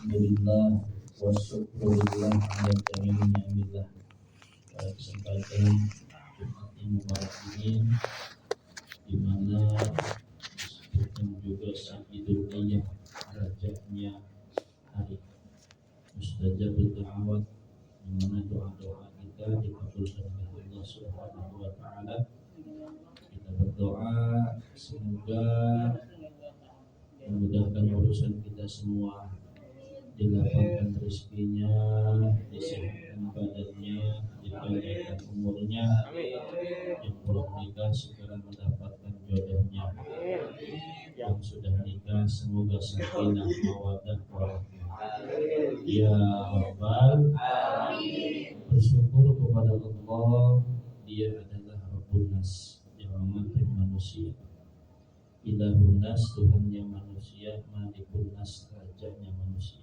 Alhamdulillah wa syukurillah ala jami'i ni'amillah. Pada kesempatan Jumat yang mubarak ini, di mana disebutkan juga Sayyidul Ayyam, rajanya hari mustajabul da'awat, di mana doa-doa kita dikabulkan oleh Allah Subhanahu wa taala. Kita berdoa semoga memudahkan urusan kita semua, dilapangkan rezekinya, disehatkan badannya, dipanjangkan umurnya, yang belum nikah segera mendapatkan jodohnya, yang sudah nikah semoga sakinah mawaddah warahmah. Ya Rabbal Alamin. Bersyukur kepada Allah, Dia adalah Rabbun Nas, yang memakai manusia. Ilahun Nas, Tuhannya manusia, Malikun Nas, rajanya manusia.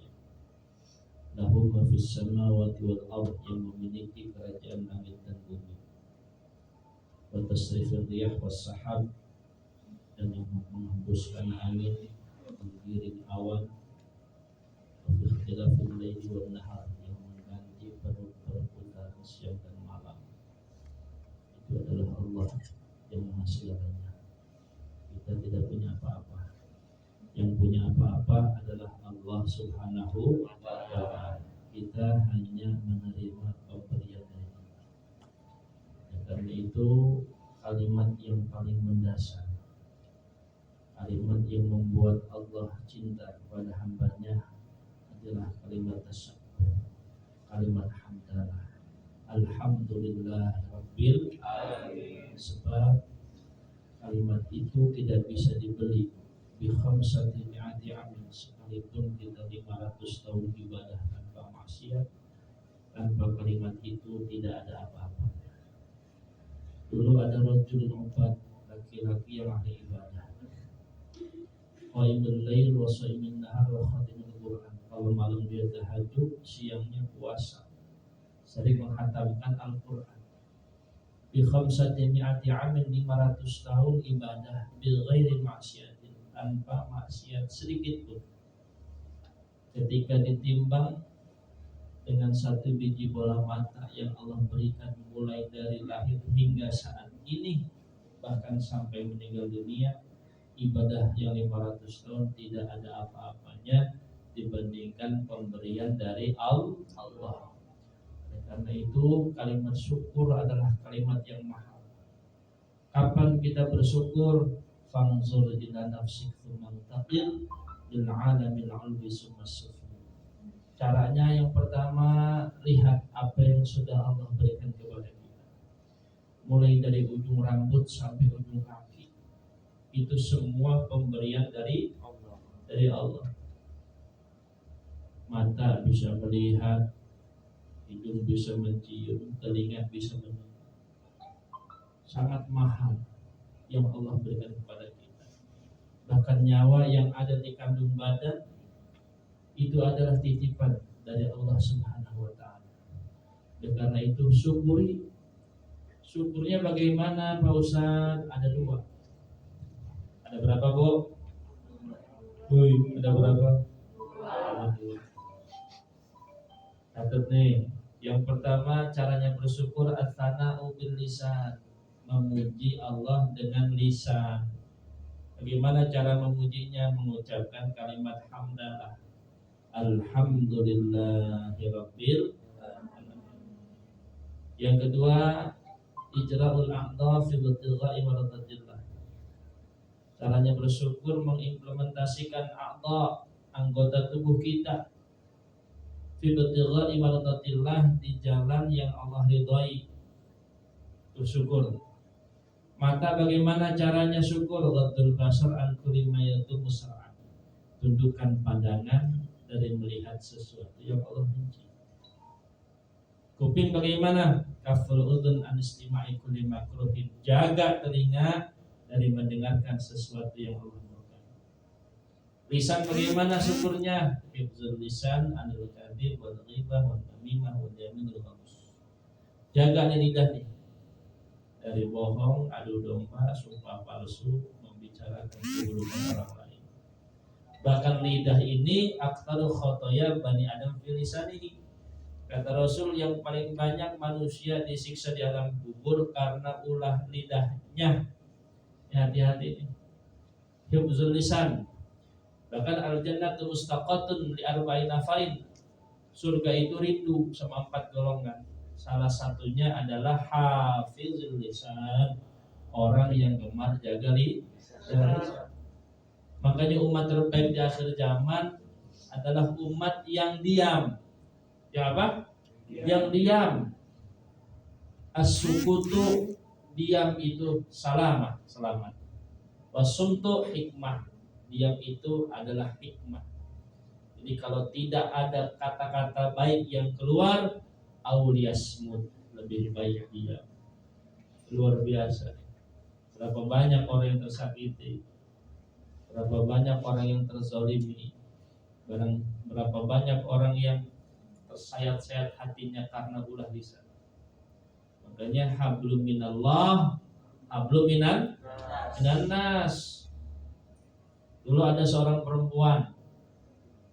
Lahu ma fis samawati wal ardh, yang memiliki kerajaan langit dan bumi. Wa tasrifir riyah was sahab, dan yang menghembuskan angin, menggiring awan. Wa fi ikhtilafil laili wan nahar, yang mengganti perputaran siang dan malam. Itu adalah Allah yang Maha segalanya. Kita tidak punya apa-apa. Yang punya apa-apa adalah Allah Subhanahu wa ta'ala. Kita hanya menerima pemberian dari Allah. Karena itu kalimat yang paling mendasar, kalimat yang membuat Allah cinta kepada hambanya adalah kalimat tasyakkur, kalimat hamdalah. Alhamdulillah Rabbil Alamin. Sebab kalimat itu tidak bisa dibeli bi khamsati mi'ati amin, sekalipun kita 500 tahun ibadah tanpa maksiat, tanpa kalimat itu tidak ada apa-apanya. Dulu ada rajulun ubad, laki-laki yang ahli ibadah, qaimul lail wa shaimin nahar wa khatimul Quran. Kalau malam dia tahajud, siangnya puasa, sering menghatamkan Al-Quran. Bi khamsati mi'ati amin, 500 tahun ibadah bil ghairi maksiat, tanpa maksiat sedikit pun. Ketika ditimbang dengan satu biji bola mata yang Allah berikan mulai dari lahir hingga saat ini, bahkan sampai meninggal dunia, ibadah yang 500 tahun tidak ada apa-apanya dibandingkan pemberian dari Allah. Karena itu kalimat syukur adalah kalimat yang mahal. Kapan kita bersyukur? Fanzur ila nafsik tsumma taqil lil alamil ulwi summa sufli. Caranya yang pertama, lihat apa yang sudah Allah berikan kepada kita. Mulai dari ujung rambut sampai ujung kaki, itu semua pemberian dari Allah. Mata bisa melihat, hidung bisa mencium, telinga bisa mendengar. Sangat mahal yang Allah berikan kepada kita. Bahkan nyawa yang ada di kandung badan itu adalah titipan dari Allah Subhanahu wa ta'ala. Karena itu syukuri. Syukurnya bagaimana Pak Ustaz? Ada dua. Ada berapa, Bu? Ada berapa? Ada dua. Catat nih. Yang pertama, caranya bersyukur at-thana'u bil lisan, memuji Allah dengan lisan. Bagaimana cara memujinya? Mengucapkan kalimat hamdalah. Alhamdulillahirabbil alamin. Yang kedua, ijra'ul a'dha fi ibtigha'i maradatillah. Caranya bersyukur mengimplementasikan a'dha, anggota tubuh kita, fi ibtigha'i maradatillah, di jalan yang Allah ridhai. Bersyukur. Maka bagaimana caranya syukur? Ghaddul basar an kulli ma yatubu sar'an. Tundukkan pandangan dari melihat sesuatu yang Allah benci. Kuping bagaimana? Kaful udhun an istima'i kulli makruhin. Jaga telinga dari mendengarkan sesuatu yang Allah murka. Lisan bagaimana syukurnya? Hifdzul lisan anil kadhib wal ghibah wal namimah wal yaminul ghamus. Jaga lidah nih dari bohong, adu domba, sumpah palsu, membicarakan keburukan orang lain. Bahkan lidah ini aktaru khotoya bani Adam fil lisanihi. Kata Rasul, yang paling banyak manusia disiksa di alam kubur karena ulah lidahnya. Ya, hati-hati ini. Hifzul lisan. Bahkan al-jannatu mustaqatun li arba'ina fain. Surga itu rindu sama 4 golongan. Salah satunya adalah hafizul lisan, orang yang gemar jaga lisan. Makanya umat terbaik di akhir zaman adalah umat yang diam. Yang apa? Yang diam. As-sukutu, diam itu selamat. Wasumtu hikmah, diam itu adalah hikmah. Jadi kalau tidak ada kata-kata baik yang keluar, auliyasmut, lebih baik diam. Luar biasa. Berapa banyak orang yang tersakiti, berapa banyak orang yang terzalimi, berapa banyak orang yang tersayat-sayat hatinya karena ulah lisan. Makanya hablum minallah, hablum minan nas. Dulu ada seorang perempuan.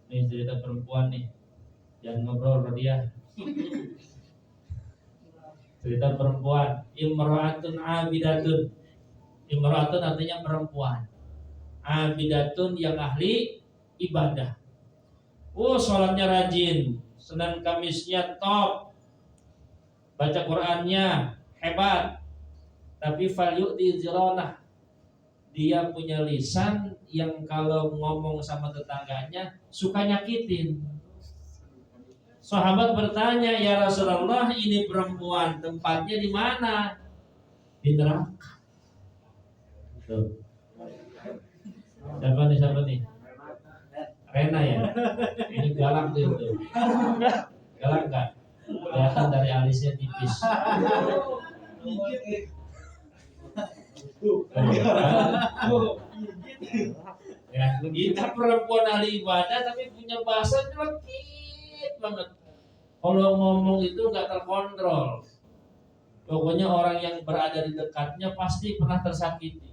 Nih cerita perempuan nih. Jangan ngobrol sama dia. Cerita perempuan, imra'atun abidatun. Imra'atun artinya perempuan. Abidatun yang ahli ibadah. Sholatnya rajin, Senin Kamisnya top, baca Qur'annya hebat, tapi falyu'ti zironah, dia punya lisan yang kalau ngomong sama tetangganya suka nyakitin. Sahabat bertanya, ya Rasulullah, ini perempuan tempatnya di mana? Di neraka. Tuh. Siapa nih? Rena ya? Ini galak tuh itu. Galak gak? Kelihatan dari alisnya tipis. Ya, kita perempuan ahli ibadah tapi punya bahasa jelekit banget. Kalau ngomong itu nggak terkontrol. Pokoknya orang yang berada di dekatnya pasti pernah tersakiti.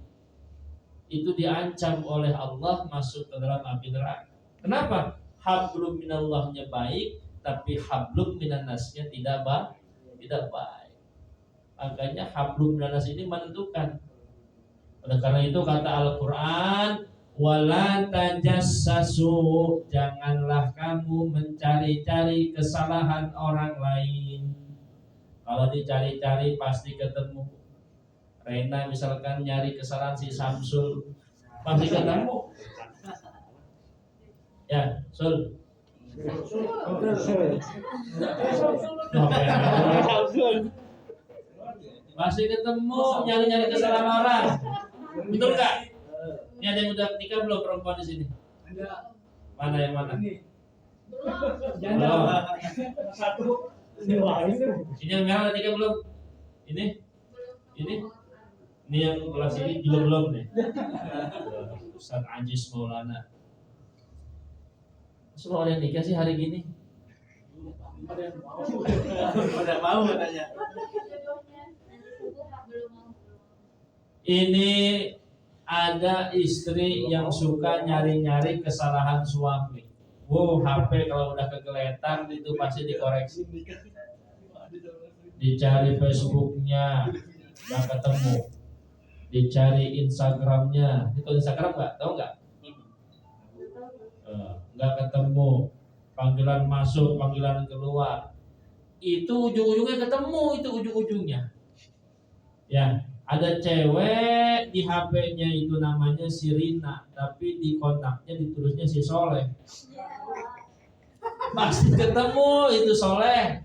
Itu diancam oleh Allah masuk ke dalam api neraka. Kenapa? Hablum minallahnya baik, tapi hablum minannasnya tidak baik. Makanya hablum minannas ini menentukan. Oleh karena itu kata Al-Quran, wala tajassasu, janganlah kamu mencari-cari kesalahan orang lain. Kalau dicari-cari pasti ketemu. Rena misalkan nyari kesalahan si Samsul, pasti ketemu. Ya, Sul. Pasti ketemu nyari-nyari kesalahan orang. Betul nggak? Ini ada yang udah nikah belum perempuan di sini? Ada. Mana yang mana? Belum. Satu. Ini yang merah udah nikah belum? Ini? Ini yang kelas ini juga belum nih. Ustaz Ajis Maulana. Semua orang yang nikah sih hari gini. Udah mau katanya. Ini ada istri yang suka nyari-nyari kesalahan suami. HP kalau udah kegeletak itu pasti dikoreksi. Dicari Facebooknya, nggak ketemu. Dicari Instagramnya, itu Instagram nggak? Tahu nggak? Nggak ketemu. Panggilan masuk, panggilan keluar. Itu ujung-ujungnya ketemu, itu ujung-ujungnya. Ya, ada cewek di HP-nya itu namanya Sirina, tapi di kontaknya ditulisnya si Soleh. Pasti ketemu itu Soleh.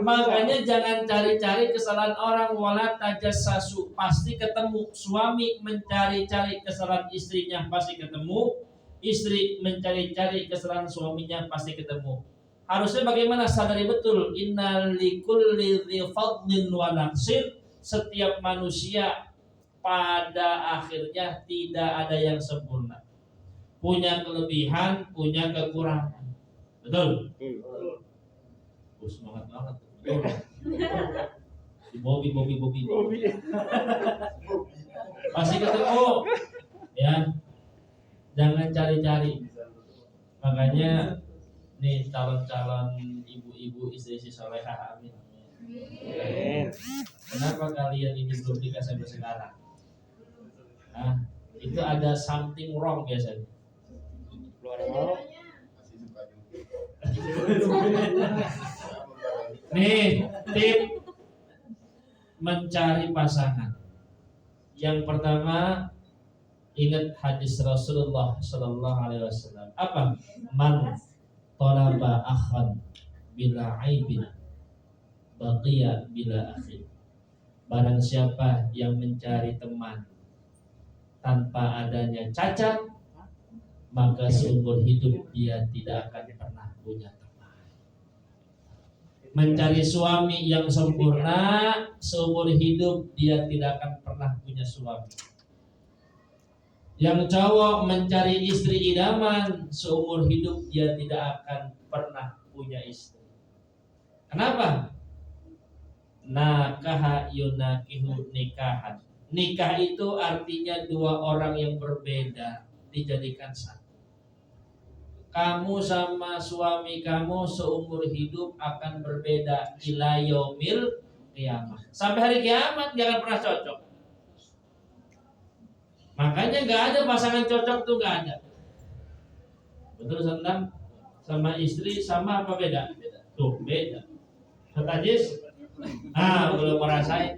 Makanya jangan cari-cari kesalahan orang, wala tajassasu, pasti ketemu. Suami mencari-cari kesalahan istrinya pasti ketemu. Istri mencari-cari kesalahan suaminya pasti ketemu. Harusnya bagaimana? Sadari betul, innal likulli dzi fadlin wa naqsin. Setiap manusia pada akhirnya tidak ada yang sempurna. Punya kelebihan, punya kekurangan. Betul? Semangat banget. Bobby. Pasti ketemu. Ya. Jangan cari-cari. Makanya nih calon-calon ibu-ibu istri-istri solehah, amin. Kenapa kalian ini belum nikah sampai sekarang? Nah, itu ada something wrong biasanya. Nih, tip mencari pasangan. Yang pertama, ingat hadis Rasulullah Sallallahu Alaihi Wasallam. Apa? Man talaba akhan bila aibin baqiya bila akhin. Barang siapa yang mencari teman tanpa adanya cacat, maka seumur hidup dia tidak akan pernah punya teman. Mencari suami yang sempurna, seumur hidup dia tidak akan pernah punya suami. Yang cowok mencari istri idaman, seumur hidup dia tidak akan pernah punya istri. Kenapa? Nakaha yunakihu nikahan. Nikah itu artinya dua orang yang berbeda dijadikan satu. Kamu sama suami kamu seumur hidup akan berbeda ila yaumil qiyamah. Sampai hari kiamat jangan pernah cocok. Makanya nggak ada pasangan cocok tuh, nggak ada. Betul Sandang? Sama istri sama apa beda? Tuh beda. Setajis? Belum merasain.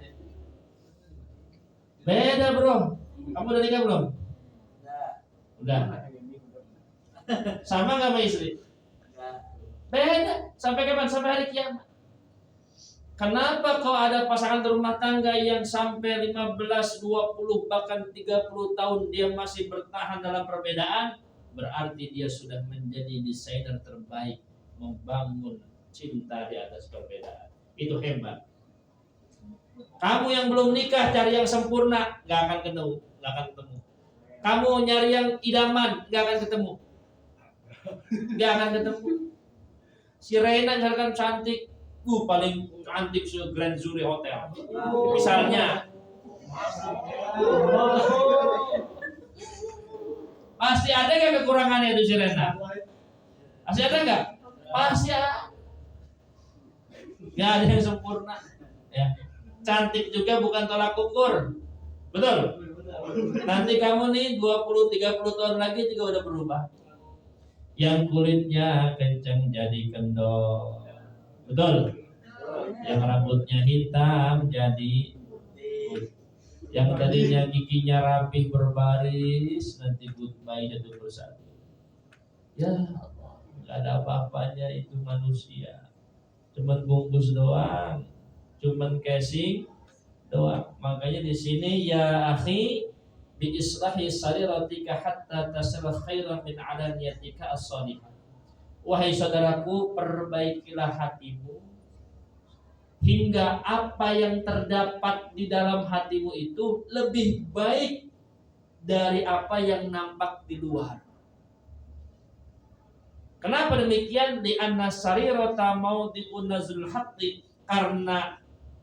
Beda bro. Kamu udah nikah belum? Udah. Sama nggak sama istri? Beda. Sampai kapan? Sampai hari kiamat. Kenapa kalau ada pasangan rumah tangga yang sampai 15, 20, bahkan 30 tahun dia masih bertahan dalam perbedaan? Berarti dia sudah menjadi desainer terbaik membangun cinta di atas perbedaan. Itu hebat. Kamu yang belum nikah cari yang sempurna, nggak akan ketemu. Kamu nyari yang idaman, nggak akan ketemu. Si Reina misalkan cantik, paling cantik se Grand Zuri Hotel. Misalnya. Pasti ada nggak kekurangannya itu si Reina? Pasti ada nggak? Pasti ada. Nggak ada yang sempurna. Ya. Cantik juga bukan tolak ukur. Betul? Nanti kamu nih 20-30 tahun lagi juga udah berubah. Yang kulitnya kencang jadi kendor. Betul? Yang rambutnya hitam jadi putih. Yang tadinya giginya rapih berbaris nanti goodbye jatuh bersatu. Ya Allah, nggak ada apa-apanya itu manusia. Cuman bungkus doang, cuman casing doang. Makanya di sini ya akhi bi islahi sariratika hatta tasal khairan min alaniyatika as-salihah. Wahai saudaraku, perbaikilah hatimu hingga apa yang terdapat di dalam hatimu itu lebih baik dari apa yang nampak di luar. Kenapa demikian? Di anna sarirata mawdi'un nazlul haqqi, karena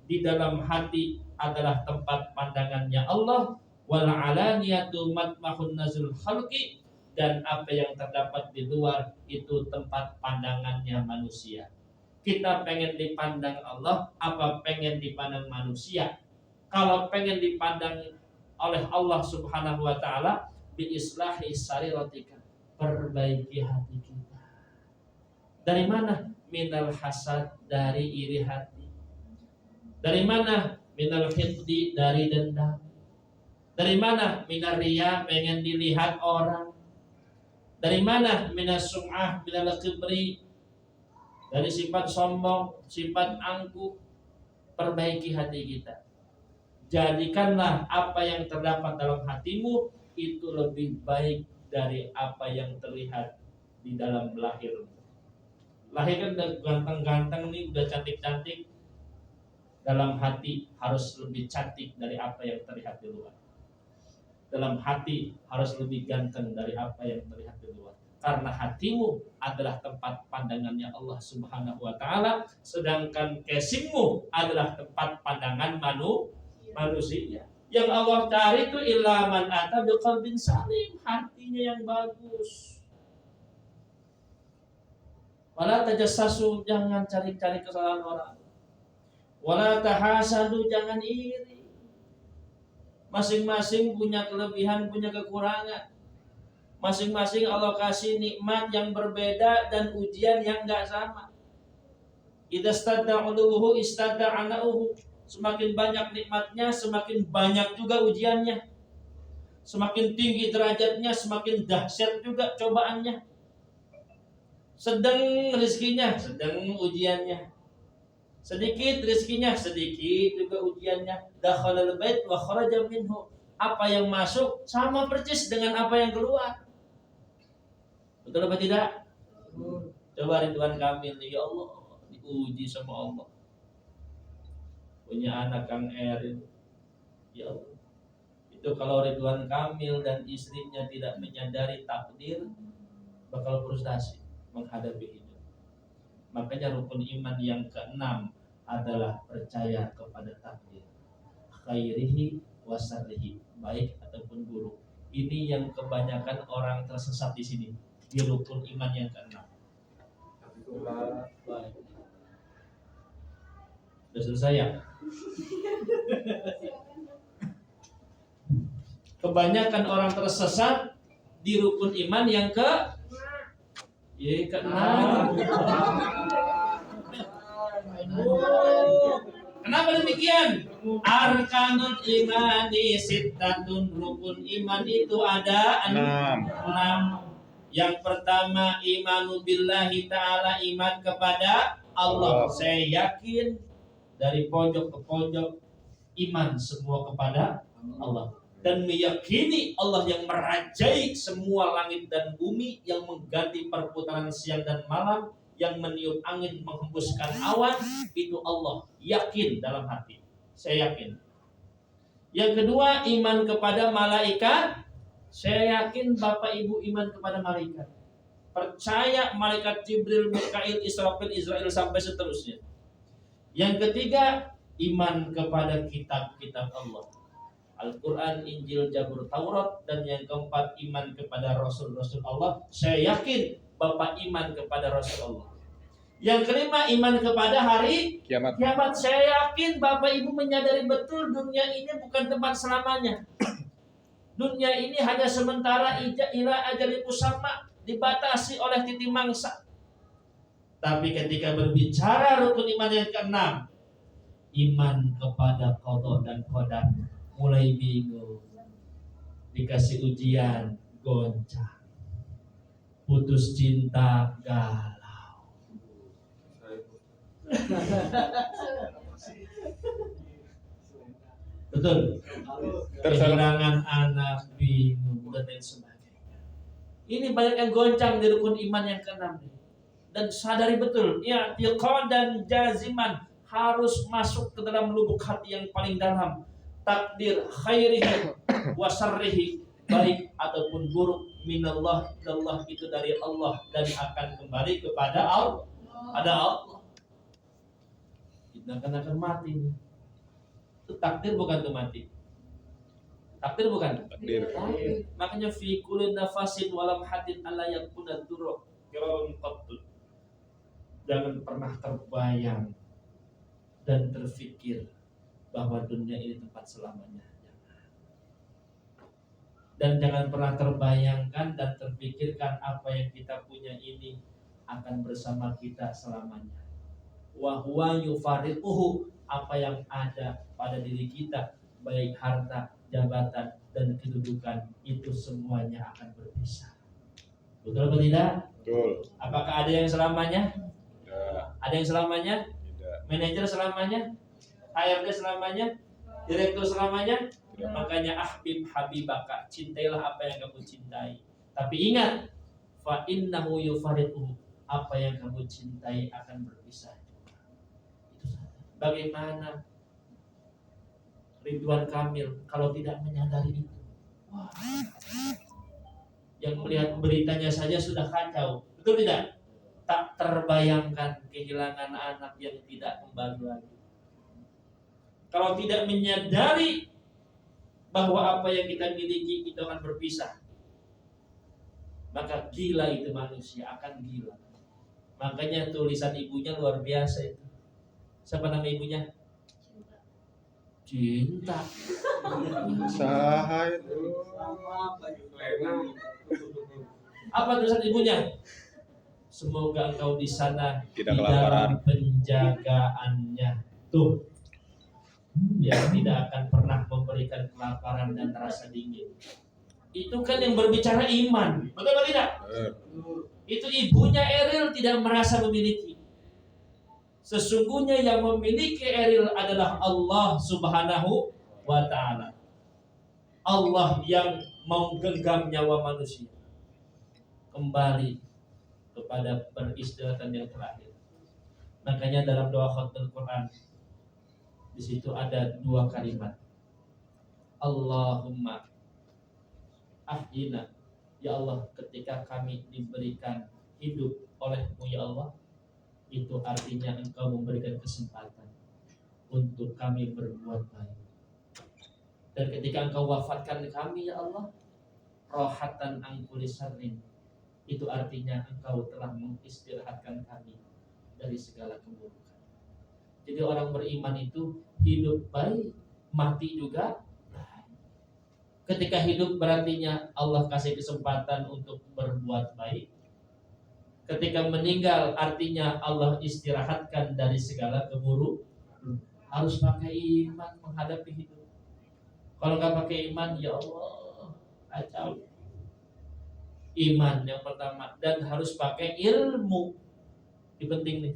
di dalam hati adalah tempat pandangannya Allah, wal alaniyatu matmahun nazlul khalqi, dan apa yang terdapat di luar itu tempat pandangannya manusia. Kita pengen dipandang Allah, apa pengen dipandang manusia? Kalau pengen dipandang oleh Allah Subhanahu wa taala, bi islahi sariratika, perbaiki hati kita. Dari mana? Minal hasad, dari iri hati. Dari mana? Minal hiddi, dari dendam. Dari mana? Minal riya, pengen dilihat orang. Dari mana? Minas sum'ah, minal kibri, dari sifat sombong, sifat angkuh. Perbaiki hati kita. Jadikanlah apa yang terdapat dalam hatimu itu lebih baik dari apa yang terlihat di dalam lahirmu. Lahir kan udah ganteng-ganteng nih, udah cantik-cantik. Dalam hati harus lebih cantik dari apa yang terlihat di luar. Dalam hati harus lebih ganteng dari apa yang terlihat di luar. Karena hatimu adalah tempat pandangannya Allah Subhanahu wa taala, sedangkan casingmu adalah tempat pandangan manusia. Yang Allah cari itu illa man ata biqalbin salim, hatinya yang bagus. Wala tajassasu, jangan cari-cari kesalahan orang. Wala tahasadu, jangan iri. Masing-masing punya kelebihan, punya kekurangan. Masing-masing Allah kasih nikmat yang berbeda dan ujian yang enggak sama. Idza stadda uluhu istadda anauhu. Semakin banyak nikmatnya, semakin banyak juga ujiannya. Semakin tinggi derajatnya, semakin dahsyat juga cobaannya. Sedang rezekinya, sedang ujiannya. Sedikit rezekinya, sedikit juga ujiannya. Dakhalal bait wa kharaja minhu. Apa yang masuk sama persis dengan apa yang keluar. Betul apa tidak? Coba Ridwan Kamil, ya Allah, diuji sama Allah. Punya anak Kang Erin, ya Allah. Itu kalau Ridwan Kamil dan istrinya tidak menyadari takdir, bakal frustasi menghadapi hidup. Makanya rukun iman yang keenam adalah percaya kepada takdir, khairihi wa syarrihi, baik ataupun buruk. Ini yang kebanyakan orang tersesat di sini, di rukun iman yang keenam. Baik. Sudah selesai ya? Kebanyakan orang tersesat di rukun iman yang keenam. Kenapa demikian? Arkanul imani sittatun, rukun iman itu ada 6. Yang pertama imanu billahi ta'ala, iman kepada Allah. Saya yakin dari pojok ke pojok iman semua kepada Allah, dan meyakini Allah yang merajai semua langit dan bumi, yang mengganti perputaran siang dan malam, yang meniup angin menghembuskan awan, itu Allah. Yakin dalam hati, saya yakin. Yang kedua iman kepada malaikat. Saya yakin Bapak Ibu iman kepada malaikat. Percaya malaikat Jibril, Mikail, Israfil, Israel sampai seterusnya. Yang ketiga iman kepada kitab-kitab Allah, Al-Quran, Injil, Zabur, Taurat. Dan yang keempat iman kepada Rasul-Rasul Allah. Saya yakin Bapak iman kepada Rasul Allah. Yang kelima iman kepada hari kiamat. Saya yakin Bapak Ibu menyadari betul dunia ini bukan tempat selamanya. Dunia ini hanya sementara, ila ajalin musamma, dibatasi oleh titik mangsa. Tapi ketika berbicara rukun iman yang keenam, iman kepada qada dan qadar, mulai bingung, dikasih ujian goncang, putus cinta galau, betul, kehilangan anak bingung dan lain sebagainya. Ini banyak yang goncang di rukun iman yang keenam. Dan sadari betul, ya, dan jaziman, harus masuk ke dalam lubuk hati yang paling dalam. Takdir khairihi wa syarrihi, baik ataupun buruk, minallah, Allah itu dari Allah dan akan kembali kepada Allah. Ada Allah. Kita akan mati. Itu takdir bukan itu mati. Takdir bukan? Takdir. Makanya fi kulli nafasin walam hadin alla yakuna dzurra kiraun qattu. Jangan pernah terbayang dan terfikir bahwa dunia ini tempat selamanya. Dan jangan pernah terbayangkan dan terfikirkan apa yang kita punya ini akan bersama kita selamanya. Wa huwa yufariquhu, apa yang ada pada diri kita, baik harta, jabatan, dan kedudukan, itu semuanya akan berpisah. Betul atau tidak? Betul. Apakah ada yang selamanya? Tidak. Ada yang selamanya? Tidak. Manajer selamanya? HRD selamanya? Direktur selamanya? Tidak. Makanya ahbib habibaka, cintailah apa yang kamu cintai. Tapi ingat, fa innahu yufariquhu, apa yang kamu cintai akan berpisah. Itu saja. Bagaimana Ridwan Kamil kalau tidak menyadari itu? Wah. Yang melihat beritanya saja sudah kacau, betul tidak? Tak terbayangkan kehilangan anak yang tidak kembali lagi. Kalau tidak menyadari bahwa apa yang kita miliki itu akan berpisah, maka gila itu manusia, akan gila. Makanya tulisan ibunya luar biasa itu. Siapa nama ibunya? Cinta. Sahai. Apa tulisan ibunya? Semoga engkau di sana Tidak di dalam kelaparan. penjagaannya. Tuh, yang tidak akan pernah memberikan kelaparan dan rasa dingin. Itu kan yang berbicara iman, betul atau tidak? Itu ibunya Eril tidak merasa memiliki. Sesungguhnya yang memiliki Eril adalah Allah Subhanahu wa Ta'ala. Allah yang menggenggam nyawa manusia. Kembali kepada peristirahatan yang terakhir. Makanya dalam doa khatul Quran di situ ada dua kalimat. Allahumma ahyina, ya Allah, ketika kami diberikan hidup oleh-Mu ya Allah, itu artinya Engkau memberikan kesempatan untuk kami berbuat baik. Dan ketika Engkau wafatkan kami ya Allah, rohatan angkuli sarrin, itu artinya Engkau telah mengistirahatkan kami dari segala keburukan. Jadi orang beriman itu hidup baik, mati juga baik. Ketika hidup berartinya Allah kasih kesempatan untuk berbuat baik. Ketika meninggal artinya Allah istirahatkan dari segala keburukan. Harus pakai iman menghadapi hidup. Kalau nggak pakai iman, ya Allah, kacau. Iman yang pertama, dan harus pakai ilmu. Ini penting nih.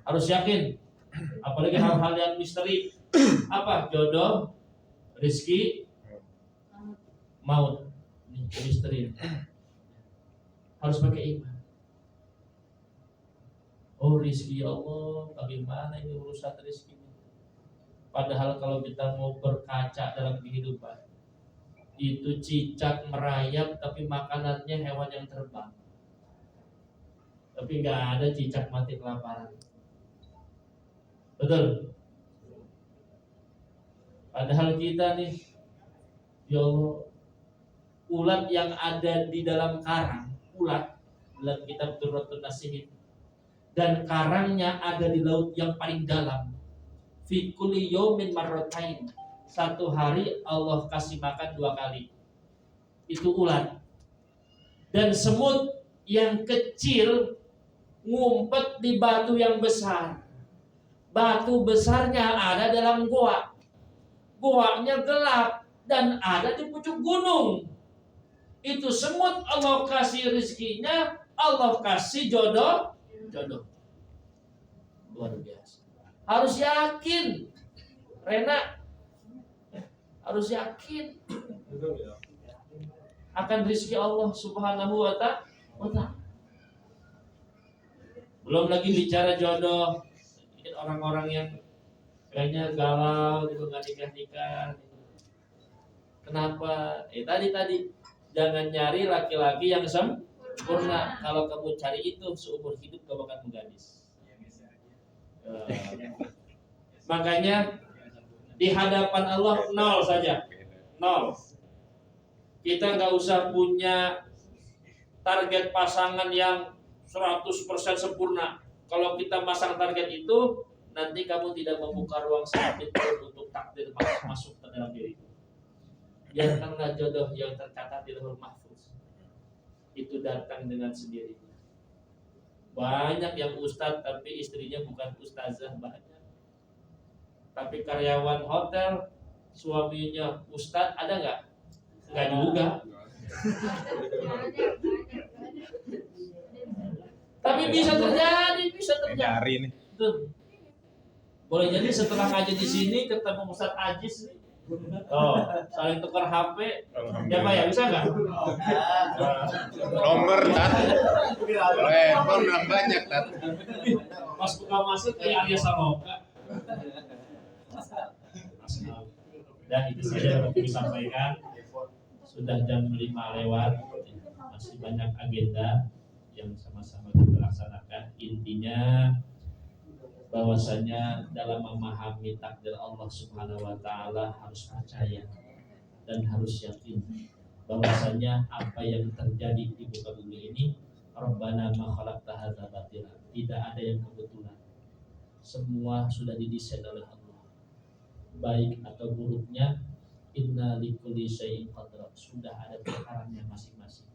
Harus yakin. Apalagi hal-hal yang misteri. Apa? Jodoh, rezeki, maut. Ini misteri. Harus pakai iman. Oh, rezeki ya Allah, bagaimana ini urusan rezeki? Padahal kalau kita mau berkaca dalam kehidupan, itu cicak merayap tapi makanannya hewan yang terbang. Tapi nggak ada cicak mati kelaparan. Betul? Padahal kita nih, ya Allah, ulat yang ada di dalam karang, ulat dalam kitab Durratun Nasihin, dan karangnya ada di laut yang paling dalam. Fi kulli yaumin marratain. Satu hari Allah kasih makan 2 kali. Itu ulat. Dan semut yang kecil ngumpet di batu yang besar. Batu besarnya ada dalam goa. Goanya gelap dan ada di pucuk gunung. Itu semut Allah kasih rezekinya, Allah kasih jodoh. Luar biasa. Harus yakin. Rena harus yakin akan rezeki Allah Subhanahu wa Ta'ala. Belum lagi bicara jodoh. Mungkin orang-orang yang kayaknya galau gitu, nggak nikah-nikah. Kenapa? Tadi jangan nyari laki-laki yang sempurna. Kalau kamu cari itu seumur hidup kamu akan menggadis. Makanya di hadapan Allah 0 saja, 0. Kita nggak usah punya target pasangan yang 100% sempurna. Kalau kita masang target itu, nanti kamu tidak membuka ruang sedikit pun untuk takdir masuk ke dalam diri. Biarkanlah jodoh yang tercatat di Lauhul Mahfuz itu datang dengan sendirinya. Banyak yang ustadz tapi istrinya bukan ustazah, banyak. Tapi karyawan hotel suaminya ustadz, ada nggak? Nggak juga. Tapi bisa terjadi. Nyari nih. Tuh. Boleh jadi setelah ngaji di sini ketemu Ustadz Ajis nih. Oh, saling tukar HP. Ya Pak ya, bisa nggak? Nomor tat. Telepon belum banyak tat. Pas buka masuk kayak Arya Saloka. Dan itu saja yang kami sampaikan. Sudah jam 5 lewat. Masih banyak agenda yang sama-sama kita laksanakan. Intinya bahwasanya dalam memahami takdir Allah Subhanahu wa Ta'ala harus percaya dan harus yakin bahwasanya apa yang terjadi di muka bumi ini Rabbana ma khalaqta hadza batila, tidak ada yang kebetulan, semua sudah didesain oleh Allah, baik atau buruknya. Inna likulli syai'in qadra, sudah ada takarannya masing-masing,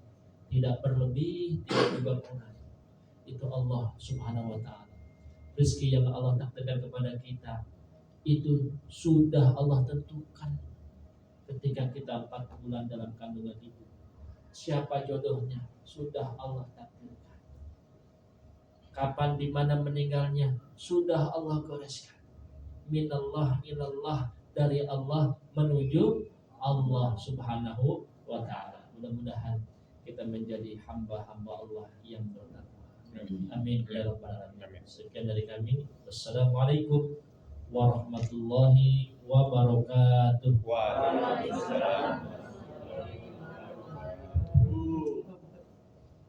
tidak berlebih, tidak juga kurang. Itu Allah Subhanahu wa taala. Rezeki yang Allah takdirkan kepada kita itu sudah Allah tentukan ketika kita 4 bulan dalam kandungan ibu. Siapa jodohnya sudah Allah takdirkan. Kapan di mana meninggalnya sudah Allah goreskan. Minallah ilallah, dari Allah menuju Allah Subhanahu wa taala. Mudah-mudahan kita menjadi hamba-hamba Allah yang bertakwa. Amin ya rabbal alamin. Sekian dari kami. Wassalamualaikum warahmatullahi wabarakatuh. Waalaikumsalam.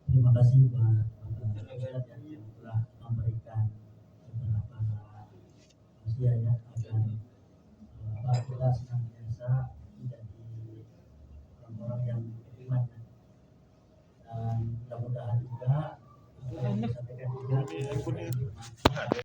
Terima kasih Pak Ustadz yang telah memberikan beberapa wasiat agar kita senantiasa menjadi orang-orang yang beriman, dan mudah-mudahan juga apa yang disampaikan juga